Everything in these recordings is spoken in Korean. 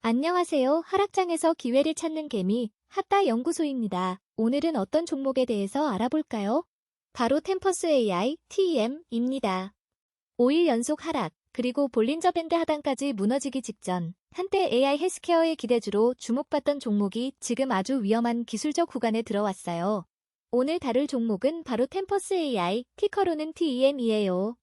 안녕하세요. 하락장에서 기회를 찾는 개미 핫다 연구소입니다. 오늘은 어떤 종목에 대해서 알아볼까요? 바로 템퍼스 AI, TEM입니다. 5일 연속 하락, 그리고 볼린저 밴드 하단까지 무너지기 직전, 한때 AI 헬스케어의 기대주로 주목받던 종목이 지금 아주 위험한 기술적 구간에 들어왔어요. 오늘 다룰 종목은 바로 템퍼스 AI, 티커로는 TEM이에요.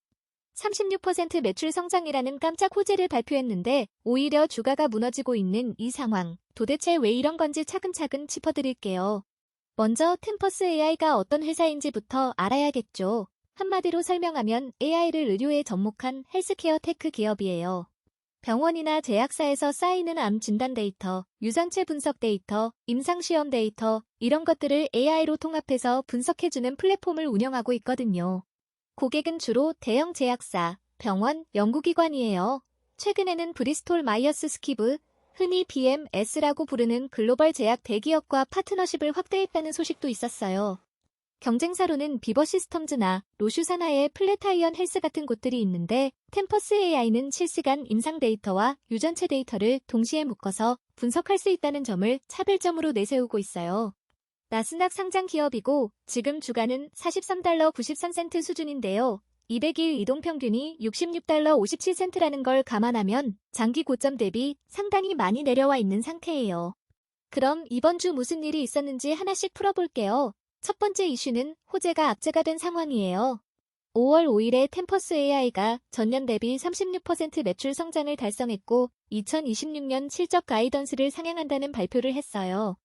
36% 매출 성장이라는 깜짝 호재를 발표했는데 오히려 주가가 무너지고 있는 이 상황, 도대체 왜 이런 건지 차근차근 짚어드릴게요. 먼저 템퍼스 AI가 어떤 회사인지부터 알아야겠죠. 한마디로 설명하면 AI를 의료에 접목한 헬스케어 테크 기업이에요. 병원이나 제약사에서 쌓이는 암 진단 데이터, 유전체 분석 데이터, 임상시험 데이터, 이런 것들을 AI로 통합해서 분석해주는 플랫폼을 운영하고 있거든요. 고객은 주로 대형 제약사, 병원, 연구기관이에요. 최근에는 브리스톨 마이어스 스퀴브, 흔히 BMS라고 부르는 글로벌 제약 대기업과 파트너십을 확대했다는 소식도 있었어요. 경쟁사로는 비버 시스템즈나 로슈사나의 플랫아이언 헬스 같은 곳들이 있는데 템퍼스 AI는 실시간 임상 데이터와 유전체 데이터를 동시에 묶어서 분석할 수 있다는 점을 차별점으로 내세우고 있어요. 나스닥 상장 기업이고 지금 주가는 43달러 93센트 수준인데요. 200일 이동평균이 66달러 57센트라는 걸 감안하면 장기 고점 대비 상당히 많이 내려와 있는 상태예요. 그럼 이번 주 무슨 일이 있었는지 하나씩 풀어볼게요. 첫 번째 이슈는 호재가 악재가 된 상황이에요. 5월 5일에 템퍼스 AI가 전년 대비 36% 매출 성장을 달성했고 2026년 실적 가이던스를 상향한다는 발표를 했어요.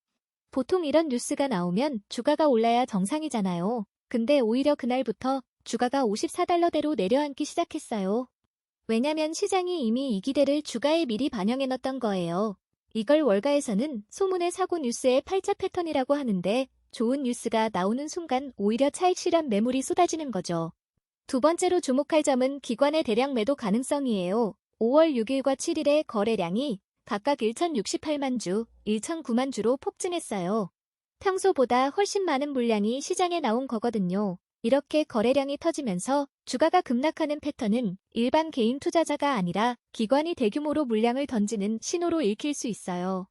보통 이런 뉴스가 나오면 주가가 올라야 정상이잖아요. 근데 오히려 그날부터 주가가 54달러대로 내려앉기 시작했어요. 왜냐면 시장이 이미 이 기대를 주가에 미리 반영해 놨던 거예요. 이걸 월가에서는 소문의 사고 뉴스의 팔자 패턴이라고 하는데 좋은 뉴스가 나오는 순간 오히려 차익 실현 매물이 쏟아지는 거죠. 두 번째로 주목할 점은 기관의 대량 매도 가능성이에요. 5월 6일과 7일의 거래량이 각각 1,068만 주, 1,009만 주로 폭증했어요. 평소보다 훨씬 많은 물량이 시장에 나온 거거든요. 이렇게 거래량이 터지면서 주가가 급락하는 패턴은 일반 개인 투자자가 아니라 기관이 대규모로 물량을 던지는 신호로 읽힐 수 있어요.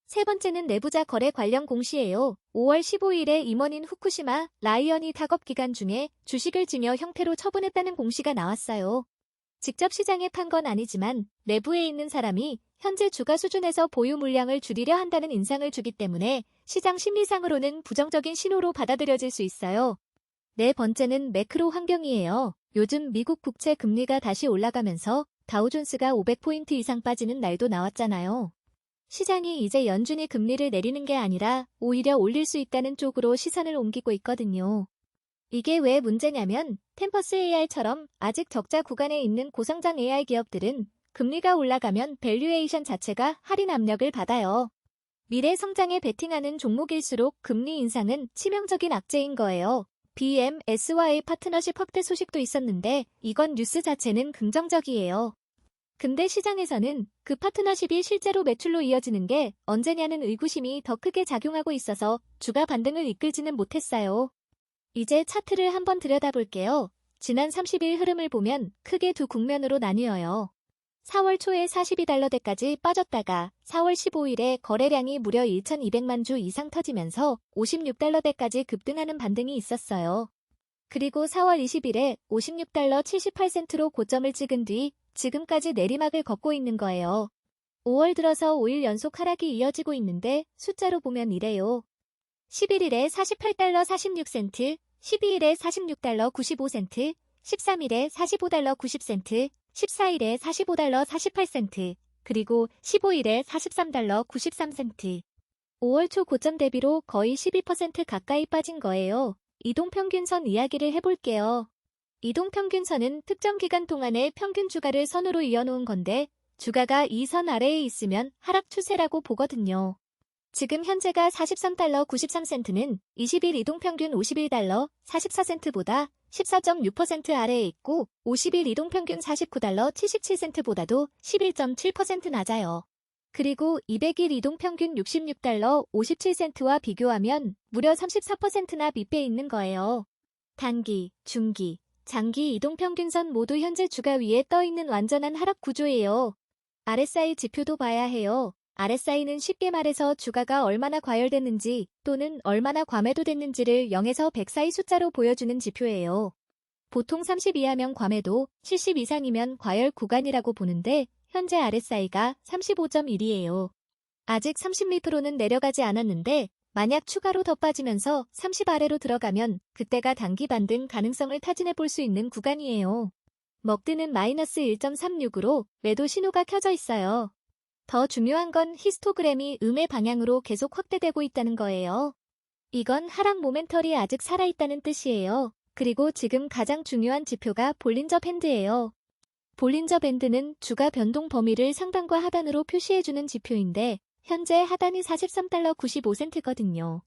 세 번째는 내부자 거래 관련 공시예요. 5월 15일에 임원인 후쿠시마 라이언이 작업 기간 중에 주식을 증여 형태로 처분했다는 공시가 나왔어요. 직접 시장에 판 건 아니지만 내부에 있는 사람이 현재 주가 수준에서 보유 물량을 줄이려 한다는 인상을 주기 때문에 시장 심리상으로는 부정적인 신호로 받아들여질 수 있어요. 네 번째는 매크로 환경이에요. 요즘 미국 국채 금리가 다시 올라가면서 다우존스가 500포인트 이상 빠지는 날도 나왔잖아요. 시장이 이제 연준이 금리를 내리는 게 아니라 오히려 올릴 수 있다는 쪽으로 시선을 옮기고 있거든요. 이게 왜 문제냐면 템퍼스 AI처럼 아직 적자 구간에 있는 고성장 AI 기업들은 금리가 올라가면 밸류에이션 자체가 할인 압력을 받아요. 미래 성장에 베팅하는 종목일수록 금리 인상은 치명적인 악재인 거예요. BMS와의 파트너십 확대 소식도 있었는데 이건 뉴스 자체는 긍정적이에요. 근데 시장에서는 그 파트너십이 실제로 매출로 이어지는 게 언제냐는 의구심이 더 크게 작용하고 있어서 주가 반등을 이끌지는 못했어요. 이제 차트를 한번 들여다볼게요. 지난 30일 흐름을 보면 크게 두 국면으로 나뉘어요. 4월 초에 42달러대까지 빠졌다가 4월 15일에 거래량이 무려 1,200만 주 이상 터지면서 56달러대까지 급등하는 반등이 있었어요. 그리고 4월 20일에 56달러 78센트로 고점을 찍은 뒤 지금까지 내리막을 걷고 있는 거예요. 5월 들어서 5일 연속 하락이 이어지고 있는데 숫자로 보면 이래요. 11일에 48달러 46센트, 12일에 46달러 95센트, 13일에 45달러 90센트, 14일에 45달러 48센트, 그리고 15일에 43달러 93센트. 5월 초 고점 대비로 거의 12% 가까이 빠진 거예요. 이동평균선 이야기를 해볼게요. 이동평균선은 특정 기간 동안의 평균 주가를 선으로 이어놓은 건데 주가가 이 선 아래에 있으면 하락 추세라고 보거든요. 지금 현재가 43달러 93센트는 20일 이동평균 51달러 44센트보다 14.6% 아래에 있고 50일 이동평균 49달러 77센트보다도 11.7% 낮아요. 그리고 200일 이동평균 66달러 57센트와 비교하면 무려 34%나 밑에 있는 거예요. 단기, 중기, 장기 이동평균선 모두 현재 주가 위에 떠있는 완전한 하락 구조예요. RSI 지표도 봐야 해요. RSI는 쉽게 말해서 주가가 얼마나 과열됐는지 또는 얼마나 과매도됐는지를 0에서 100 사이 숫자로 보여주는 지표예요. 보통 30 이하면 과매도, 70 이상이면 과열 구간이라고 보는데 현재 RSI가 35.1이에요. 아직 30%는 내려가지 않았는데 만약 추가로 더 빠지면서 30 아래로 들어가면 그때가 단기 반등 가능성을 타진해 볼 수 있는 구간이에요. 먹드는 마이너스 1.36으로 매도 신호가 켜져 있어요. 더 중요한 건 히스토그램이 음의 방향으로 계속 확대되고 있다는 거예요. 이건 하락 모멘털이 아직 살아있다는 뜻이에요. 그리고 지금 가장 중요한 지표가 볼린저 밴드예요. 볼린저 밴드는 주가 변동 범위를 상단과 하단으로 표시해주는 지표인데 현재 하단이 43달러 95센트거든요.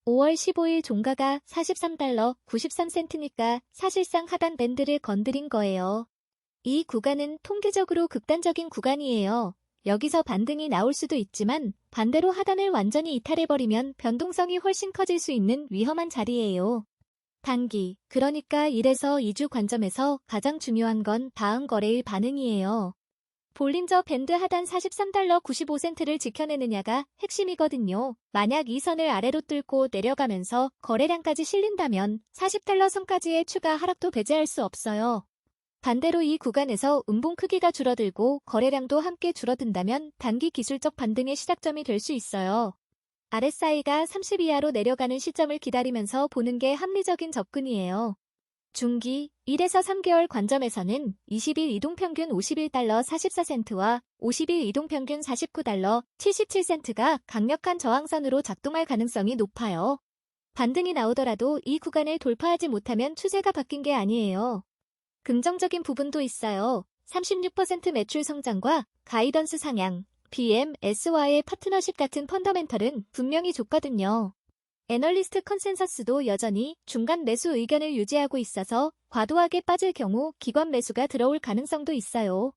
5월 15일 종가가 43달러 93센트니까 사실상 하단 밴드를 건드린 거예요. 이 구간은 통계적으로 극단적인 구간이에요. 여기서 반등이 나올 수도 있지만 반대로 하단을 완전히 이탈해버리면 변동성이 훨씬 커질 수 있는 위험한 자리예요. 단기, 그러니까 1에서 2주 관점에서 가장 중요한 건 다음 거래일 반응이에요. 볼린저 밴드 하단 43달러 95센트를 지켜내느냐가 핵심이거든요. 만약 이 선을 아래로 뚫고 내려가면서 거래량까지 실린다면 40달러 선까지의 추가 하락도 배제할 수 없어요. 반대로 이 구간에서 음봉 크기가 줄어들고 거래량도 함께 줄어든다면 단기 기술적 반등의 시작점이 될 수 있어요. RSI가 30 이하로 내려가는 시점을 기다리면서 보는 게 합리적인 접근이에요. 중기, 1에서 3개월 관점에서는 20일 이동평균 51달러 44센트와 50일 이동평균 49달러 77센트가 강력한 저항선으로 작동할 가능성이 높아요. 반등이 나오더라도 이 구간을 돌파하지 못하면 추세가 바뀐 게 아니에요. 긍정적인 부분도 있어요. 36% 매출 성장과 가이던스 상향, BMS와의 파트너십 같은 펀더멘털은 분명히 좋거든요. 애널리스트 컨센서스도 여전히 중간 매수 의견을 유지하고 있어서 과도하게 빠질 경우 기관 매수가 들어올 가능성도 있어요.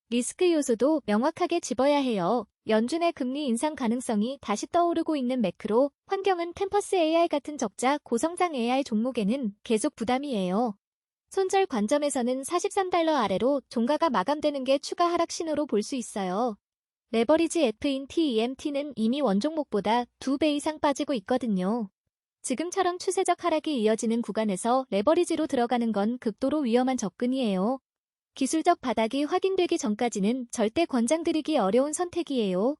리스크 요소도 명확하게 집어야 해요. 연준의 금리 인상 가능성이 다시 떠오르고 있는 매크로 환경은 템퍼스 AI 같은 적자 고성장 AI 종목에는 계속 부담이에요. 손절 관점에서는 43달러 아래로 종가가 마감되는 게 추가 하락 신호로 볼 수 있어요. 레버리지 F인 TEMT는 이미 원종목보다 2배 이상 빠지고 있거든요. 지금처럼 추세적 하락이 이어지는 구간에서 레버리지로 들어가는 건 극도로 위험한 접근이에요. 기술적 바닥이 확인되기 전까지는 절대 권장드리기 어려운 선택이에요.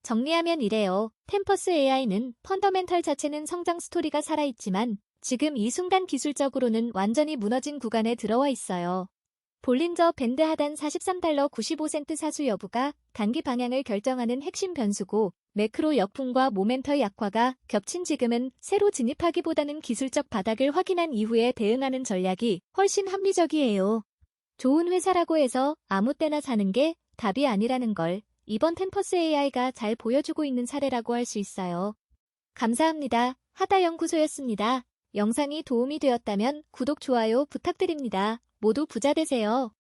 정리하면 이래요. 템퍼스 AI는 펀더멘털 자체는 성장 스토리가 살아있지만 지금 이 순간 기술적으로는 완전히 무너진 구간에 들어와 있어요. 볼린저 밴드 하단 43달러 95센트 사수 여부가 단기 방향을 결정하는 핵심 변수고 매크로 역풍과 모멘터 약화가 겹친 지금은 새로 진입하기보다는 기술적 바닥을 확인한 이후에 대응하는 전략이 훨씬 합리적이에요. 좋은 회사라고 해서 아무 때나 사는 게 답이 아니라는 걸 이번 템퍼스 AI가 잘 보여주고 있는 사례라고 할 수 있어요. 감사합니다. 하다연구소였습니다. 영상이 도움이 되었다면 구독, 좋아요 부탁드립니다. 모두 부자 되세요.